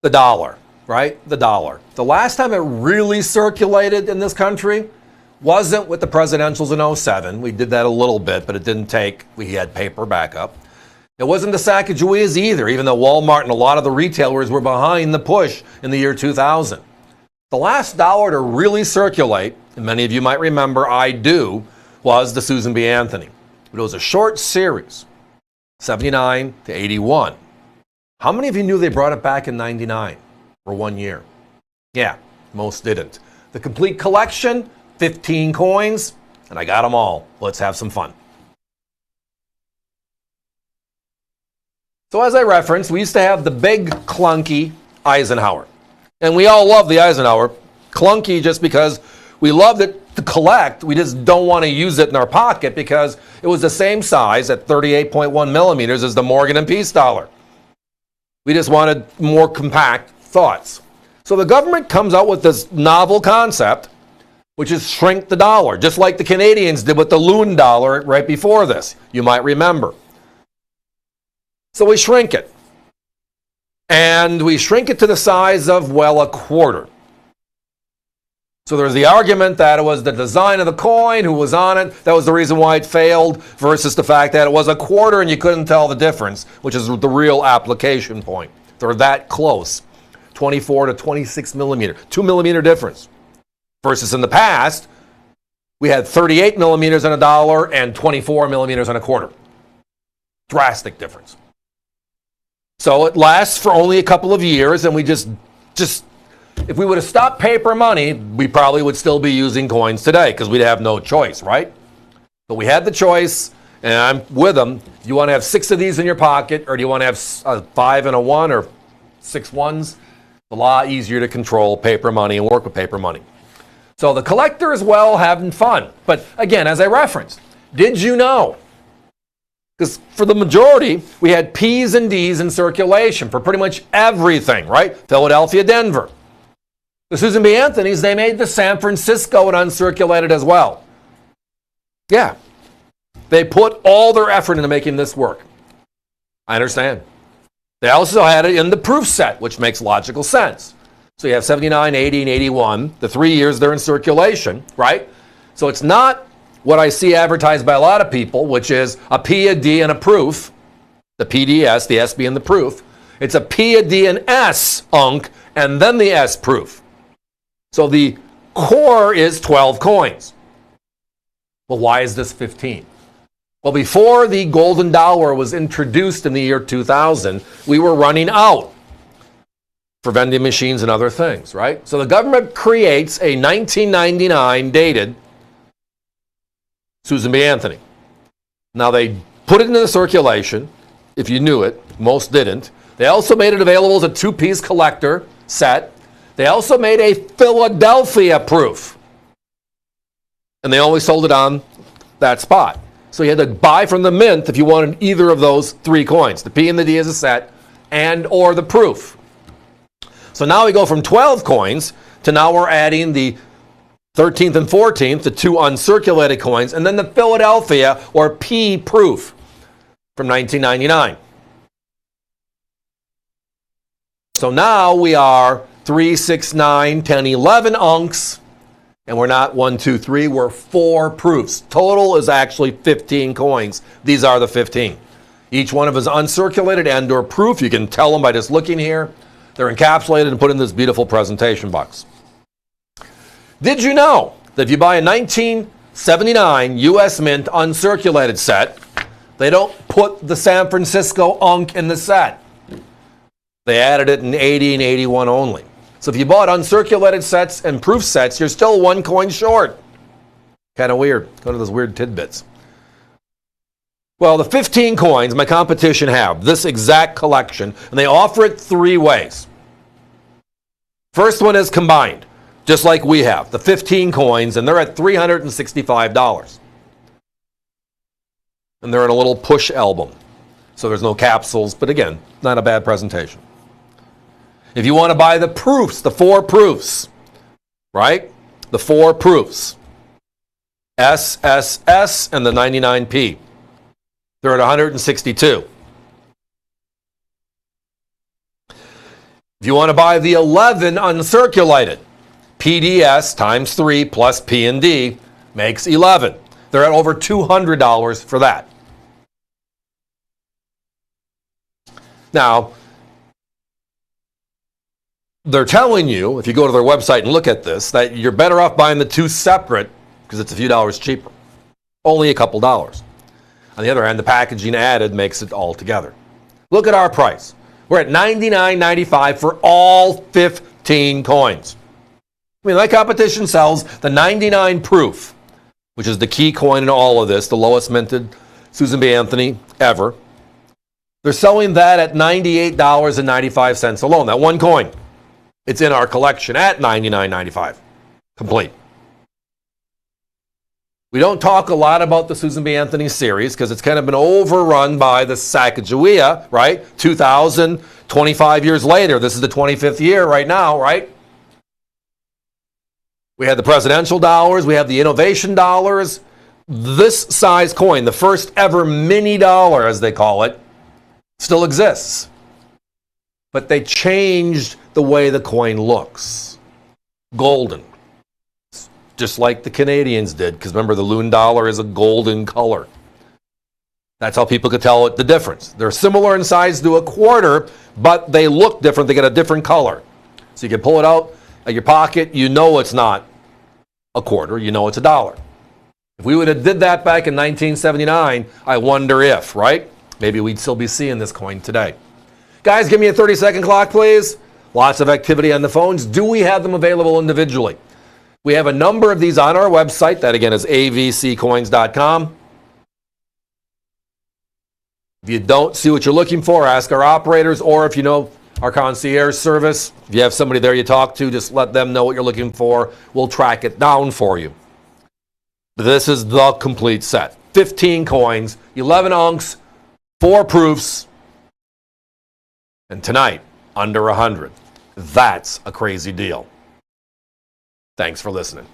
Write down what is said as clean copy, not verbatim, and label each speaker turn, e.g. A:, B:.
A: The dollar, right? The dollar. The last time it really circulated in this country wasn't with the presidentials in 07. We did that a little bit, but it didn't take. We had paper backup. It wasn't the Sacagaweas either, even though Walmart and a lot of the retailers were behind the push in the year 2000. The last dollar to really circulate, and many of you might remember, I do, was the Susan B. Anthony. But it was a short series, 79 to 81. How many of you knew they brought it back in 99 for 1 year? Yeah, most didn't. The complete collection, 15 coins, and I got them all. Let's have some fun. So as I referenced, we used to have the big clunky Eisenhower. And we all love the Eisenhower. Clunky just because we loved it to collect. We just don't want to use it in our pocket because it was the same size at 38.1 millimeters as the Morgan and Peace dollar. We just wanted more compact thoughts. So the government comes out with this novel concept, which is shrink the dollar, just like the Canadians did with the loon dollar right before this. You might remember. So we shrink it. And we shrink it to the size of, well, a quarter. So there's the argument that it was the design of the coin, who was on it, that was the reason why it failed, versus the fact that it was a quarter and you couldn't tell the difference, which is the real application point. They're that close. 24 to 26 millimeter, 2 millimeter difference. Versus in the past, we had 38 millimeters on a dollar and 24 millimeters on a quarter. Drastic difference. So it lasts for only a couple of years, and we just if we would have stopped paper money, we probably would still be using coins today because we'd have no choice, right? But we had the choice, and I'm with them. Do you want to have 6 of these in your pocket, or do you want to have 5 and a 1 or 6 ones? It's a lot easier to control paper money and work with paper money. So the collector is well having fun. But again, as I referenced, did you know? Because for the majority, we had P's and D's in circulation for pretty much everything, right? Philadelphia, Denver. The Susan B. Anthony's, they made the San Francisco and uncirculated as well. Yeah. They put all their effort into making this work. I understand. They also had it in the proof set, which makes logical sense. So you have 79, 80, and 81. The 3 years they're in circulation, right? So it's not what I see advertised by a lot of people, which is a P, a D, and a proof. The PDS, the SB, and the proof. It's a P, a D, and S UNC, and then the S proof. So the core is 12 coins. Well, why is this 15? Well, before the golden dollar was introduced in the year 2000, we were running out for vending machines and other things, right? So the government creates a 1999 dated Susan B. Anthony. Now they put it into the circulation, if you knew it. Most didn't. They also made it available as a 2-piece collector set. They also made a Philadelphia proof. And they only sold it on that spot. So you had to buy from the mint if you wanted either of those 3 coins, the P and the D as a set, and or the proof. So now we go from 12 coins to now we're adding the 13th and 14th, the 2 uncirculated coins, and then the Philadelphia or P proof from 1999. So now we are 3, 6, 9, 10, 11 uncs, and we're not 1, 2, 3, we're 4 proofs. Total is actually 15 coins. These are the 15. Each one of us uncirculated and or proof. You can tell them by just looking here. They're encapsulated and put in this beautiful presentation box. Did you know that if you buy a 1979 U.S. Mint uncirculated set, they don't put the San Francisco UNC in the set? They added it in 80 and 81 only. So if you bought uncirculated sets and proof sets, you're still 1 coin short. Kind of weird. One of those weird tidbits. Well, the 15 coins my competition have this exact collection, and they offer it 3 ways. First one is combined, just like we have, the 15 coins, and they're at $365. And they're in a little push album. So there's no capsules, but again, not a bad presentation. If you want to buy the proofs, the 4 proofs, right? The 4 proofs. S, S, S, and the 99P. They're at $162. If you want to buy the 11 uncirculated, PDS times 3 plus P&D makes 11. They're at over $200 for that. Now, they're telling you, if you go to their website and look at this, that you're better off buying the two separate because it's a few dollars cheaper. Only a couple dollars. On the other hand, the packaging added makes it all together. Look at our price. We're at $99.95 for all 15 coins. I mean, that competition sells the 99 proof, which is the key coin in all of this, the lowest minted Susan B. Anthony ever. They're selling that at $98.95 alone. That one coin. It's in our collection at $99.95. Complete. We don't talk a lot about the Susan B. Anthony series because it's kind of been overrun by the Sacagawea, right? 25 years later. This is the 25th year right now, right? We had the presidential dollars. We have the innovation dollars. This size coin, the first ever mini dollar, as they call it, still exists. But they changed the way the coin looks. Golden. Just like the Canadians did, because remember, the loon dollar is a golden color. That's how people could tell the difference. They're similar in size to a quarter, but they look different. They get a different color. So you can pull it out of your pocket. You know it's not a quarter. You know it's a dollar. If we would have did that back in 1979, I wonder if, right? Maybe we'd still be seeing this coin today. Guys, give me a 30-second clock, please. Lots of activity on the phones. Do we have them available individually? We have a number of these on our website. That, again, is avccoins.com. If you don't see what you're looking for, ask our operators, or if you know our concierge service, if you have somebody there you talk to, just let them know what you're looking for. We'll track it down for you. This is the complete set. 15 coins, 11 unks, 4 proofs, and tonight, under 100. That's a crazy deal. Thanks for listening.